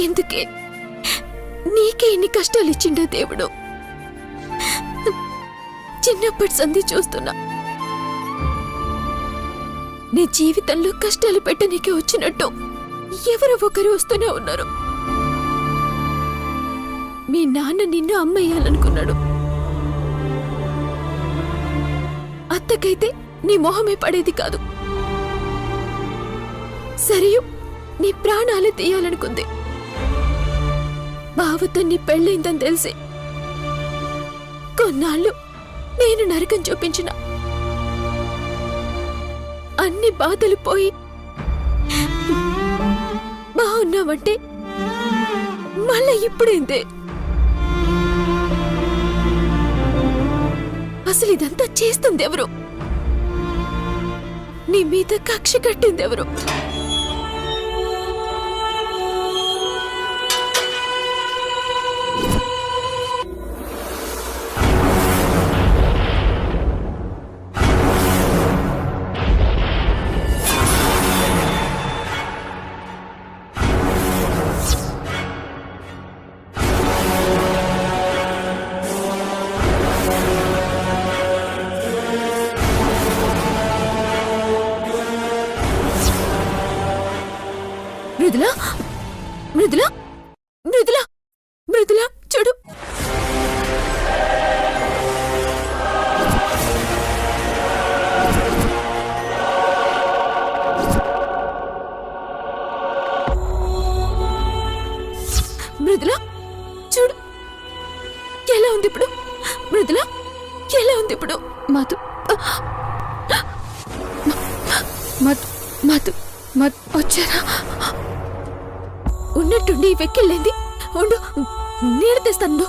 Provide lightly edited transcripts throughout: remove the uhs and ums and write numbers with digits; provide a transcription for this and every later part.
ఎందుకే నీకే ఇన్ని కష్టాలు ఇచ్చిండో దేవుడు. చిన్నప్పటి సంధి చూస్తున్నా నీ జీవితంలో కష్టాలు పెట్టనీకే వచ్చినట్టు ఎవరో ఒకరు వస్తూనే ఉన్నారు. మీ నాన్న నిన్ను అమ్మేయాలనుకున్నాడు. అత్తకైతే నీ మొహమే పడేది కాదు. సరియు నీ ప్రాణాలే తీయాలనుకుంది. బావతో నీ పెళ్ళైందని తెలిసి కొన్నాళ్ళు నేను నరకం చూపించిన. అన్ని బాధలు పోయి బాగున్నావంటే మళ్ళా ఇప్పుడేందే? అసలు ఇదంతా చేస్తుందెవరు? నీ మీద కక్ష కట్టిందెవరు? మృదులా, మృదులా, మృదులా, మృదులా చూడు. మృదులా చూడు ఎలా ఉంది ఇప్పుడు. మృదులా ఎలా ఉంది ఇప్పుడు. మధు మధు మధు మధు వచ్చారా? ఉన్నట్టుండి వెక్కిళ్ళేంది? ఉండు నీళ్ళు తెస్తాను.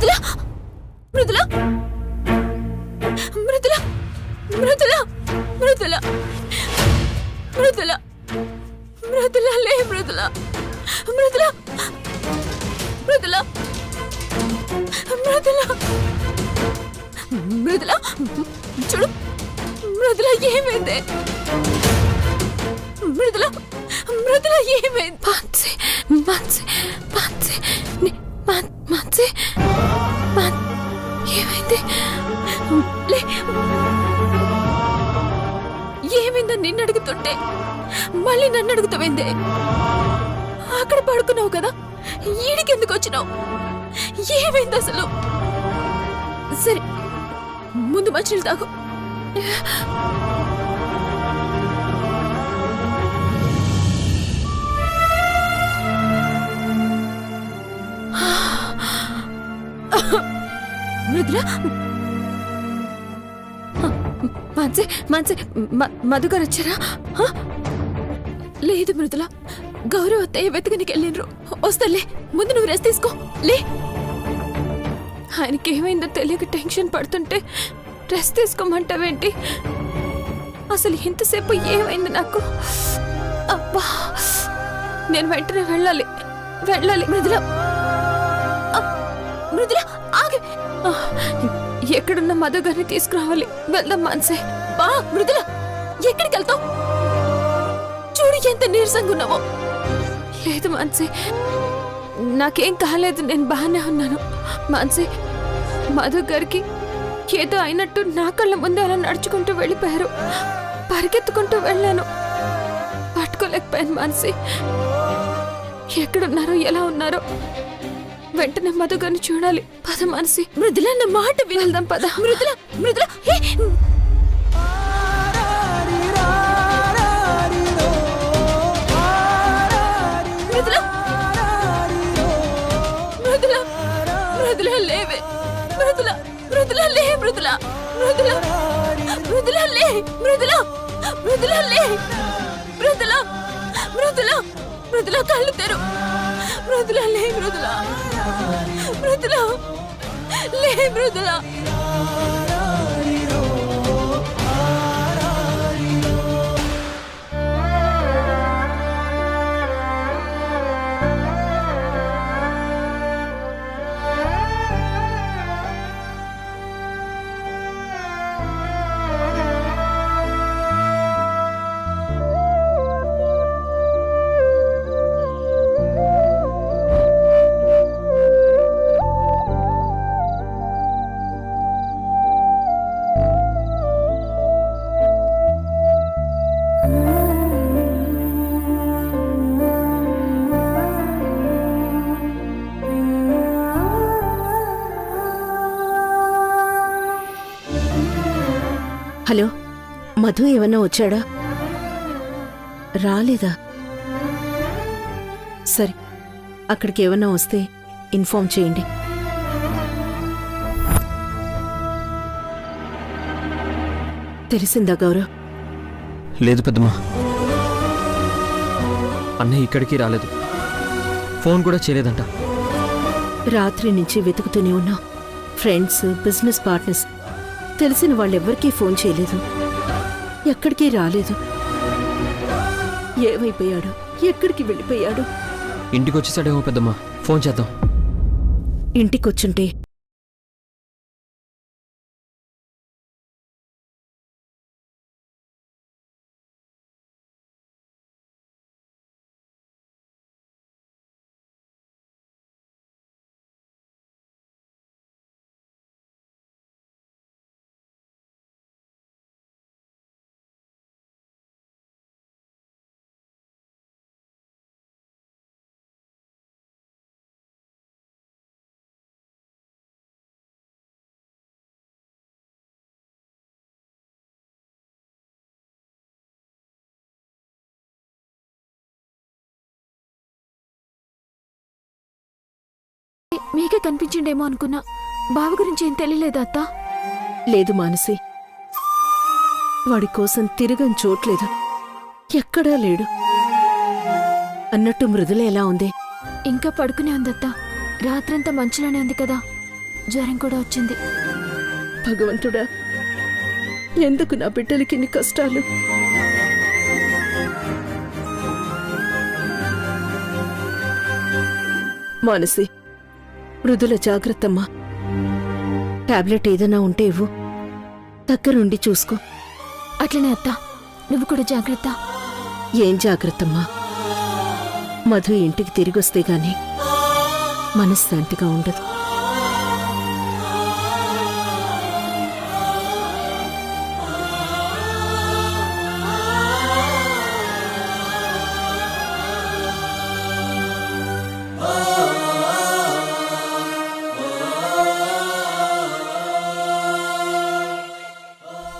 మృదుల మృదుల మృదుల మృదుల మృదుల మృదుల మృదుల లే మృదుల మృదుల మృదుల మృదుల మృదుల చూడు మృదుల ఏమైంది మృదుల మృదుల ఏమైంది మాన్సి మాన్సి మాన్సి మాన్సి ఏమైంది ఏమైందని నిన్ను అడుగుతుంటే మళ్ళీ నన్ను అడుగుతావేందే అక్కడ పడుకున్నావు కదా ఈడికెందుకు వచ్చినావు ఏమైంది అసలు సరే ముందు మంచినీళ్ళు తాగు మృదుల మాన్సే మాన్సే మధుగారు వచ్చారా లేదు మృదుల గౌరవ్ అత్తయ్య వెతకనికి వెళ్ళిండ్రు వస్తలే ముందు నువ్వు రెస్ట్ తీసుకో లే ఆయనకి ఏమైందో తెలియక టెన్షన్ పడుతుంటే రెస్ట్ తీసుకోమంటావేంటి అసలు ఇంతసేపు ఏమైంది నాకు అబ్బా నేను వెంటనే వెళ్ళాలి వెళ్ళాలి మృదుల మృదుల ఆగి ఎక్కడున్న మధు గారిని తీసుకురావాలి వెళ్దాం మాన్సే బా మృదుల ఎక్కడికి వెళ్తావు చూడు ఎంత నీరసంగా ఉన్నావో లేదు మాన్సే నాకేం కాలేదు నేను బాగానే ఉన్నాను మాన్సే మధు గారికి ఏదో అయినట్టు నా కళ్ళ ముందే అలా నడుచుకుంటూ వెళ్ళిపోయారు పరిగెత్తుకుంటూ వెళ్ళాను పట్టుకోలేకపోయాను మాన్సే ఎక్కడున్నారో ఎలా ఉన్నారో వెంటనే మధు గారిని చూడాలి పద మానసి మృదుల నా మాట వినల్దాం పద మృదుల మృదుల మృదుల మృదుల మృదుల లేవే మృదుల మృదుల లే మృదుల మృదుల మృదుల లే మృదుల మృదుల లే మృదుల మృదుల మృదుల కళ్ళు తెరు మృదుల లే మృదుల మృదుల లే మృదుల హలో మధు ఏమన్నా వచ్చాడా రాలేదా సరే అక్కడికి ఏమన్నా వస్తే ఇన్ఫార్మ్ చేయండి తెలిసిందా గౌరవ్ లేదు పెద్దమ్మా అన్నయ్య ఇక్కడికి రాలేదు ఫోన్ కూడా చేయలేదంట రాత్రి నుంచి వెతుకుతూనే ఉన్నా ఫ్రెండ్స్ బిజినెస్ పార్ట్నర్స్ తెలిసిన వాళ్ళెవ్వరికీ ఫోన్ చేయలేదు ఎక్కడికి రాలేదు ఏమైపోయాడు ఎక్కడికి వెళ్ళిపోయాడు ఇంటికి వచ్చేసాడేమో పెద్దమ్మా ఫోన్ చేద్దాం ఇంటికొచ్చుంటే మీకే కనిపించిండేమో అనుకున్నా బావ గురించి ఏం తెలియలేదా అత్త లేదు మానసి వాడి కోసం తిరగని చోట్లేదు ఎక్కడా లేడు అన్నట్టు మృదుల ఎలా ఉంది ఇంకా పడుకునే ఉందత్త రాత్రంతా మంచులోనే ఉంది కదా జ్వరం కూడా వచ్చింది. భగవంతుడా, ఎందుకు నా బిడ్డలకి ఇన్ని కష్టాలు? మానసి, మృదుల జాగ్రత్తమ్మా. టాబ్లెట్ ఏదైనా ఉంటే ఇవ్వు, దగ్గరుండి చూసుకో. అట్లనే అత్త, నువ్వు కూడా జాగ్రత్త. ఏం జాగ్రత్తమ్మా? మధు ఇంటికి తిరిగొస్తే గాని మనశ్శాంతిగా ఉండదు.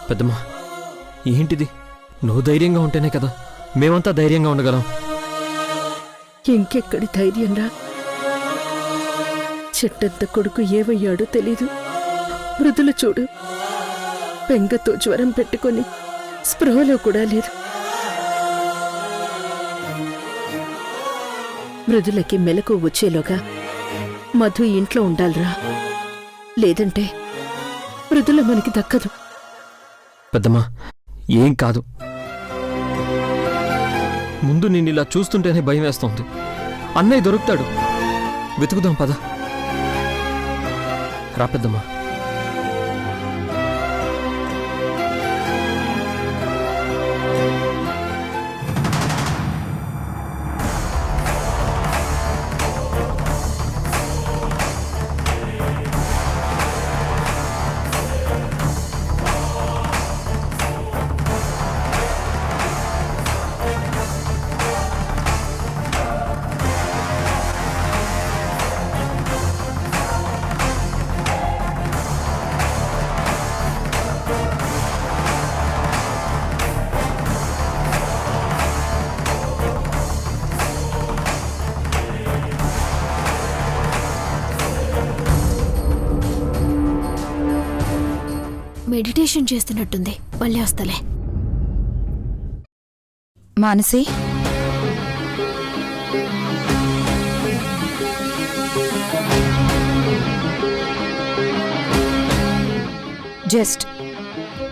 పెద్దమ్మా, ఏంటిది? నువ్వు ధైర్యంగా ఉంటేనే కదా మేమంతా ధైర్యంగా ఉండగలం. ఇంకెక్కడి ధైర్యంరా? చెట్టంత కొడుకు ఏమయ్యాడో తెలీదు. మృదుల చూడు, పెంగతో జ్వరం పెట్టుకొని స్పృహలో కూడా లేదు. మృదులకి మెలకు వచ్చేలోగా మధు ఇంట్లో ఉండాలిరా, లేదంటే మృదుల మనకి దక్కదు. పెద్దమ్మా, ఏం కాదు. ముందు నేను ఇలా చూస్తుంటేనే భయం వేస్తోంది. అన్నయ్య దొరుకుతాడు, వెతుకుదాం పద. రా పెద్దమ్మా. మెడిటేషన్ చేస్తున్నట్టుంది. మళ్ళీ వస్తలే. Manasi, just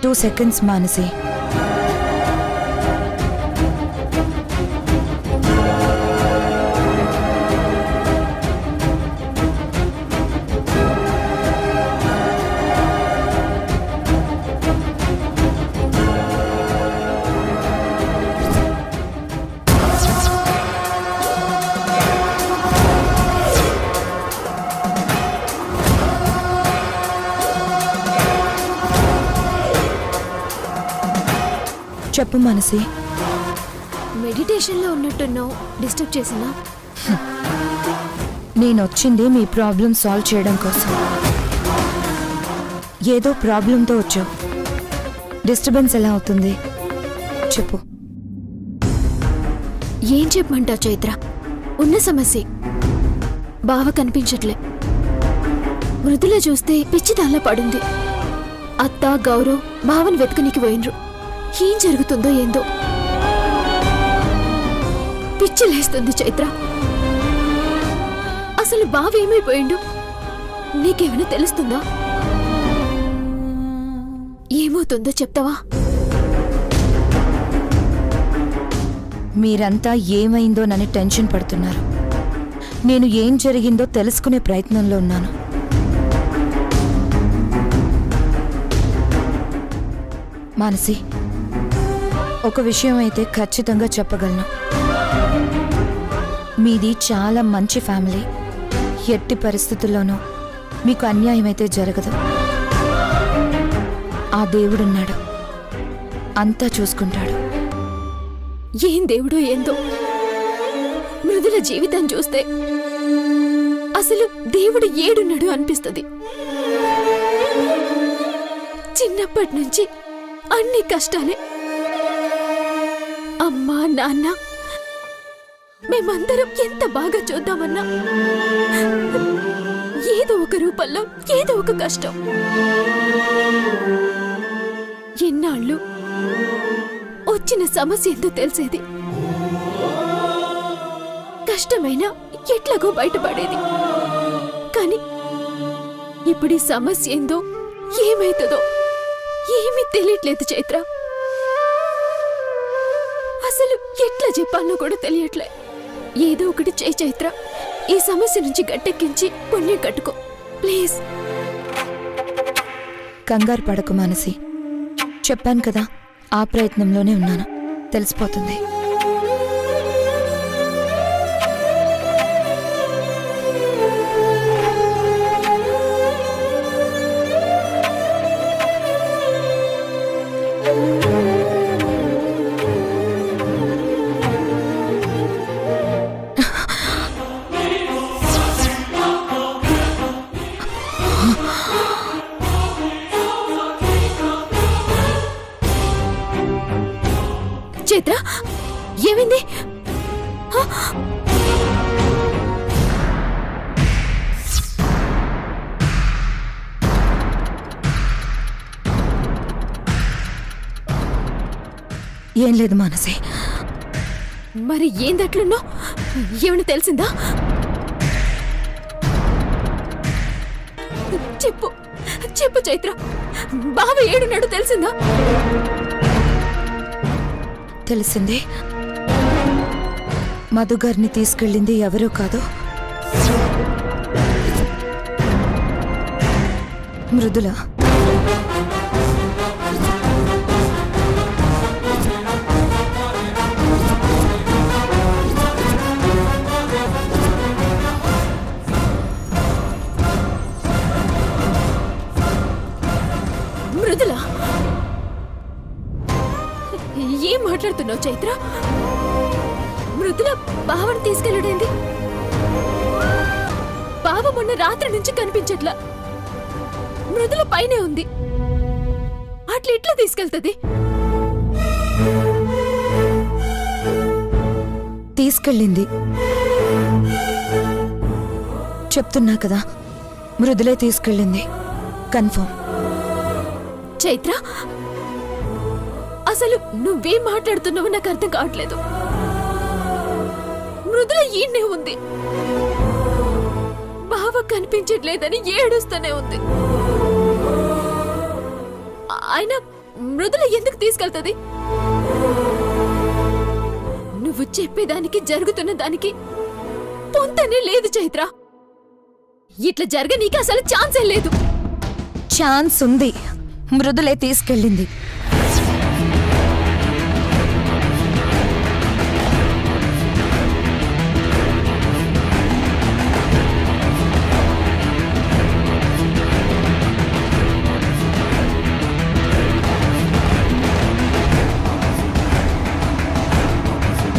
2 seconds Manasi. చెప్పు మానసి. మెడిటేషన్లో ఉన్నట్టున్నావు. డిస్టర్బ్ చేసినా? నేనొచ్చింది మీ ప్రాబ్లం సాల్వ్ చేయడం కోసం. ఏదో ప్రాబ్లంతో వచ్చావు. డిస్టర్బెన్స్ ఎలా అవుతుంది చెప్పు. ఏం చెప్పమంటావు చైత్ర? ఉన్న సమస్య. బావ కనిపించట్లే. మృదుల చూస్తే పిచ్చి దానిలా పడింది. అత్త, గౌరవ్ బావని వెతుకునికి పోయినరు. ఏం జరుగుతుందో ఏందో పిచ్చి లేస్తుంది చైత్ర. అసలు బావ ఏమైపోయిండు? నీకేమైనా తెలుస్తుందా? ఏమవుతుందో చెప్తావా? మీరంతా ఏమైందోనని టెన్షన్ పడుతున్నారు. నేను ఏం జరిగిందో తెలుసుకునే ప్రయత్నంలో ఉన్నాను. మానసి, ఒక విషయం అయితే ఖచ్చితంగా చెప్పగలను. మీది చాలా మంచి ఫ్యామిలీ. ఎట్టి పరిస్థితుల్లోనూ మీకు అన్యాయం అయితే జరగదు. ఆ దేవుడున్నాడు, అంతా చూసుకుంటాడు. ఏం దేవుడో ఏందో. మృదుల జీవితం చూస్తే అసలు దేవుడు ఏడున్నాడు అనిపిస్తుంది. చిన్నప్పటి నుంచి అన్ని కష్టాలే. అమ్మా, నాన్న మేమందరం ఎంత బాగా చూద్దామన్నా ఏదో ఒక రూపంలో ఏదో ఒక కష్టం. ఎన్నాళ్ళు వచ్చిన సమస్య ఎంతో తెలిసేది. కష్టమైనా ఎట్లాగో బయటపడేది. కానీ ఇప్పుడు ఈ సమస్య ఏందో ఏమైతుందో ఏమీ తెలియట్లేదు చైత్ర. అసలు ఎట్లా చెప్పాలో కూడా తెలియట్లే. ఏదో ఒకటి చేయి చైత్ర. ఈ సమస్య నుంచి గట్టెక్కించి పుణ్యం కట్టుకో ప్లీజ్. కంగారు పడకు మానసి, చెప్పాను కదా, ఆ ప్రయత్నంలోనే ఉన్నాను, తెలిసిపోతుంది. చైత్ర ఏమైంది? ఏం లేదు మానసి. మరి ఏందట్లున్నో ఏమైనా తెలిసిందా? చెప్పు చెప్పు చైత్ర, బావ ఏడున్నాడు తెలిసిందా? తెలిసింది. మధు గారిని తీసుకెళ్ళింది ఎవరో కాదు, మృదుల. మృదుల ఏం మాట్లాడుతున్నావు చైత్ర? మృదుల బావని తీసుకెళ్ళడేంది? బావ మొన్న రాత్రి నుంచి కనిపించట్లా. మృదుల పైనే ఉంది, అట్లా ఎట్లా తీసుకెళ్తది? తీసుకెళ్ళింది చెప్తున్నా కదా, మృదులే తీసుకెళ్ళింది, కన్ఫర్మ్. చైత్ర అసలు నువ్వేం మాట్లాడుతున్నావో నాకు అర్థం కావట్లేదు. మృదుల ఈయనే ఉంది, బావ కనిపించట్లేదని ఏడుస్తూనే ఉంది. ఆయన మృదుల ఎందుకు తీసుకెళ్తది? నువ్వు చెప్పేదానికి జరుగుతున్న దానికి పొంతనే లేదు చైత్ర. ఇట్లా జరగనీకి అసలు ఛాన్సే లేదు. ఛాన్స్ ఉంది, మృదులే తీసుకెళ్ళింది.